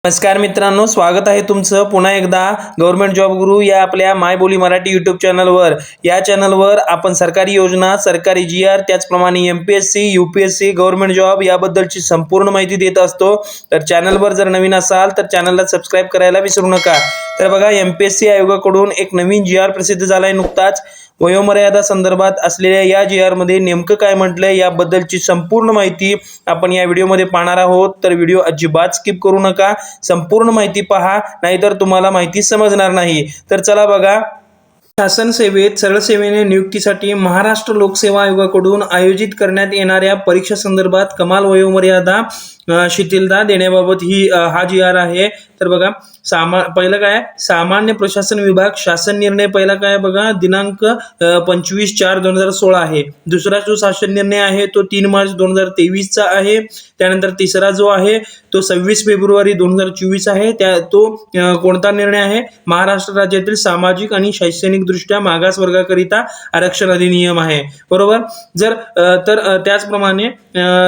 नमस्कार मित्रांनो, स्वागत आहे तुमचं पुन्हा एकदा गव्हर्नमेंट जॉब गुरु या आपल्या माय बोली मराठी यूट्यूब चॅनलवर। या चॅनलवर आपण सरकारी योजना, सरकारी GR, त्याचप्रमाणे MPSC, UPSC, गव्हर्नमेंट जॉब याबद्दलची संपूर्ण माहिती देत असतो। तर चॅनलवर जर नवीन असाल तर चॅनलला सबस्क्राइब करायला विसरू नका। तर बघा, MPSC आयोगाकडून एक नवीन GR प्रसिद्ध झालाय नुकताच। वयोमर्यादा संदर्भात असलेल्या या GR मध्ये नेमकं काय म्हटलंय याबद्दलची संपूर्ण माहिती आपण या व्हिडिओमध्ये पाहणार आहोत। तर व्हिडिओ अजिबात स्किप करू नका, संपूर्ण माहिती पहा, नाहीतर तुम्हाला माहिती समजणार नाही। तर चला बघा, शासन सेवेत सरळ सेवेने नियुक्तीसाठी महाराष्ट्र लोकसेवा आयोगाकडून आयोजित करण्यात येणाऱ्या परीक्षा संदर्भात कमाल वयोमर्यादा शिथिलता देण्याबाबत हा GR आहे। तर बघा, पहिलं काय, सामान्य प्रशासन विभाग शासन निर्णय पहिला काय बघा, दिनांक 25/4/2016 आहे। दुसरा जो शासन निर्णय आहे तो 3 मार्च 2023 चा आहे। त्यानंतर तिसरा जो आहे तो 26 फेब्रुवारी 2024 आहे। तो कोणता निर्णय आहे, महाराष्ट्र राज्यातील सामाजिक आणि शैक्षणिक दृष्ट्या मागास वर्गाकरिता आरक्षण अधिनियम आहे, बरोबर। त्याचप्रमाणे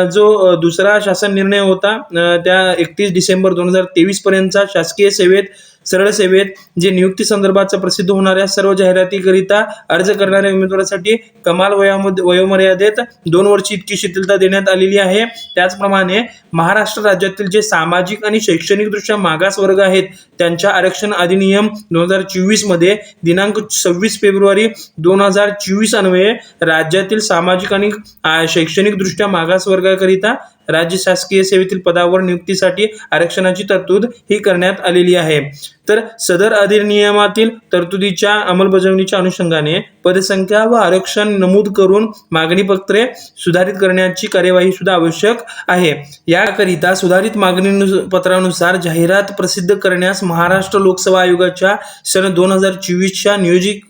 जो दुसरा शासन निर्णय होता त्या 31 डिसेंबर 2023 पर्यंतचा शासकीय सेवेत सरळ सेवेत जे नियुक्ती संदर्भात प्रसिद्ध होणाऱ्या सर्व जाहिरातीकरिता अर्ज करणाऱ्या उमेदवारासाठी कमाल वयोमर्यादेत 2 वर्ष इतकी शिथिलता देण्यात आलेली आहे। त्याचप्रमाणे महाराष्ट्र राज्यातील जे सामाजिक आणि शैक्षणिक दृष्ट्या मागास वर्ग आहेत त्यांच्या आरक्षण अधिनियम 2024 मध्ये दिनांक 26 फेब्रुवारी 2024 अन्वये राज्यातील सामाजिक आणि शैक्षणिक दृष्ट्या मागास वर्गाकरिता राज्य शासकीय सेवेतील पदावर नियुक्तीसाठी आरक्षणाची तरतूद ही करण्यात आलेली आहे। तर सदर अधिनियमातील तरतुदीच्या अंमलबजावणीच्या अनुषंगाने पदसंख्या व आरक्षण नमूद करून मागणी पत्रे सुधारित करण्याची कार्यवाही सुद्धा आवश्यक आहे। याकरिता सुधारित मागणी पत्रानुसार जाहिरात प्रसिद्ध करण्यास महाराष्ट्र लोकसेवा आयोगाच्या सन 2024च्या नियोजित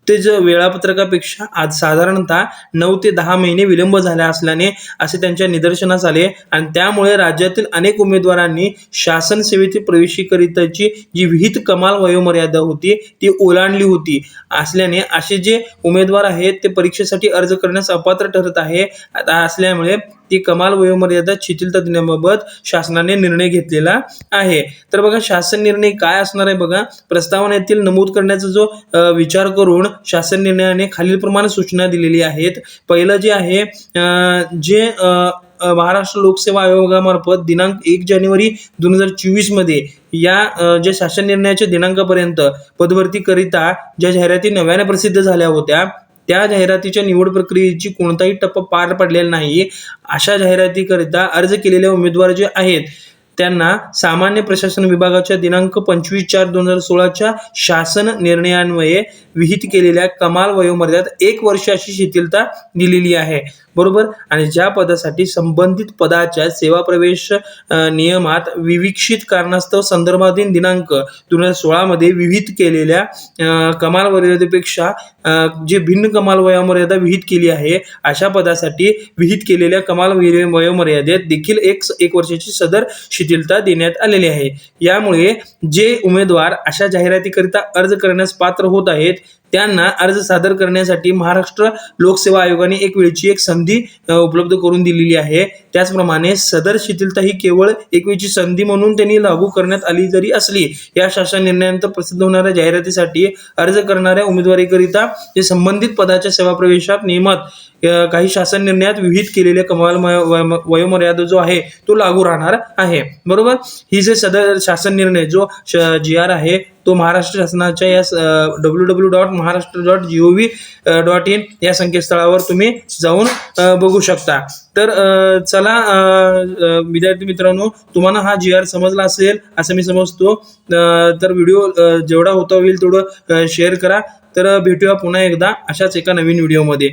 वेळापत्रकापेक्षा आज साधारणतः 9 ते 10 महिने विलंब झाला असल्याने असे त्यांच्या निदर्शनास आले आणि त्यामुळे राज्यातील अनेक उमेदवारांनी शासन सेवेतील प्रवेशीकरिताची जी विहित कमाल वयोमर्यादा होती ती ओलांडली होती असल्याने असे जे उमेदवार आहेत ते परीक्षेसाठी अर्ज करण्यास अपात्र ठरत आहे। असल्यामुळे ती कमाल वयोमर्यादा शिथिलता देण्याबाबत शासनाने निर्णय घेतलेला आहे। तर बघा, शासन निर्णय काय असणार आहे बघा, प्रस्तावनेतील नमूद करण्याचा जो विचार करून शासन निर्णयाने खालीलप्रमाणे सूचना दिलेली आहेत। पहिलं जे आहे जे महाराष्ट्र लोकसेवा आयोगामार्फत दिनांक 1 जानेवारी 2024 मध्ये या जे शासन निर्णयाच्या दिनांकापर्यंत पदभरती करिता ज्या जाहिराती नव्याने प्रसिद्ध झाल्या होत्या त्या जाहिरातीच्या निवड प्रक्रियेची कोणताही टप्पा पार पडलेला नाही। अशा जाहिरातीकरिता अर्ज केलेले उमेदवार जे आहेत त्यांना सामान्य प्रशासन विभागाच्या दिनांक 25/4/2016च्या शासन निर्णयान्वये विहित केलेल्या कमाल वयोमर्यादेत 1 वर्ष अशी शिथिलता दिलेली आहे, बरोबर। आणि ज्या पदासाठी संबंधित पदाच्या सेवा प्रवेश नियमात विविक्षित कारणास्तव संदर्भाधीन दिनांक 2016 मध्ये विहित केलेल्या कमाल वयोमर्यादेपेक्षा जे भिन्न कमाल वयोमर्यादा विहित केली आहे अशा पदासाठी विहित केलेल्या कमाल वयोमर्यादेत देखील 1 वर्षाची सदर शिथिलता देण्यात आलेली आहे। यामुळे जे उमेदवार अशा जाहिरातीकरिता अर्ज करण्यास पात्र होत आहेत त्यांना अर्ज सादर करण्यासाठी महाराष्ट्र लोकसेवा आयोगाने एक वेळची संधी उपलब्ध करून दिलेली आहे। त्याचप्रमाणे सदर शिथिलता ही केवळ एक वेळची संधी म्हणून त्यांनी लागू करण्यात आली जरी असली, या शासन निर्णयानंतर प्रसिद्ध होणाऱ्या जाहिरातीसाठी अर्ज करणाऱ्या उमेदवारीकरिता जे संबंधित पदाच्या सेवा प्रवेशात नियमात काही शासन निर्णयात विहित केलेल्या कमाल वयोमर्यादा जो आहे तो लागू राहणार आहे, बरोबर। ही जे सदर शासन निर्णय जो GR आहे तो महाराष्ट्र शासनाच्या या www.maharashtra.gov.in या संकेतस्थळावर तुम्ही जाऊन बघू शकता। तर चला विद्यार्थी मित्रांनो, तुम्हाला हा GR समजला असेल असं मी समजतो। तर व्हिडिओ जेवढा होता होईल तेवढं शेअर करा। तर भेटूया पुन्हा एकदा अशाच एका नवीन व्हिडिओमध्ये।